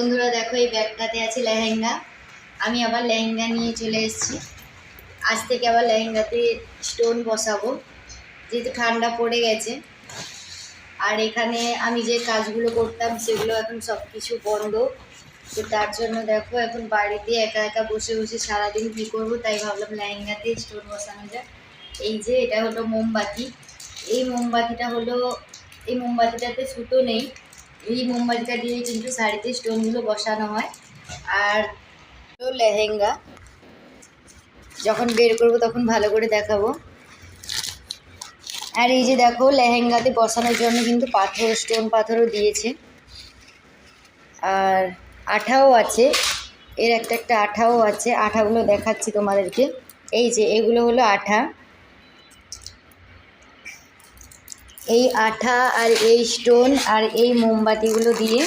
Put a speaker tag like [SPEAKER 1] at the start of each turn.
[SPEAKER 1] বন্ধুরা দেখো এই ব্যাগটাতে আছে লেহেঙ্গা। আমি আবার লেহেঙ্গা নিয়ে চলে এসেছি। আজ থেকে আবার লেহেঙ্গাতে স্টোন বসাবো, যেহেতু ঠান্ডা পড়ে গেছে। আর এখানে আমি যে কাজগুলো করতাম সেগুলো এখন সব কিছু বন্ধ। তো তার জন্য দেখো এখন বাড়িতে একা একা বসে বসে সারাদিন কী করবো, তাই ভাবলাম লেহেঙ্গাতে স্টোন বসানো যায়। এই যে এটা হলো মোমবাতি। এই মোমবাতিটাতে সুতো নেই। এই মোমবাতিটা দিয়ে কিন্তু শাড়িতে স্টোনগুলো বসানো হয়। আর লেহেঙ্গা যখন বের করব তখন ভালো করে দেখাবো। আর এই যে দেখো লেহেঙ্গাতে বসানোর জন্য কিন্তু স্টোন পাথরও দিয়েছে, আর আঠাও আছে। এর একটা আঠাও আছে। আঠাগুলো দেখাচ্ছি তোমাদেরকে। এই যে এগুলো হলো আঠা। এই আঠা আর এই স্টোন আর এই মোমবাতিগুলো দিয়ে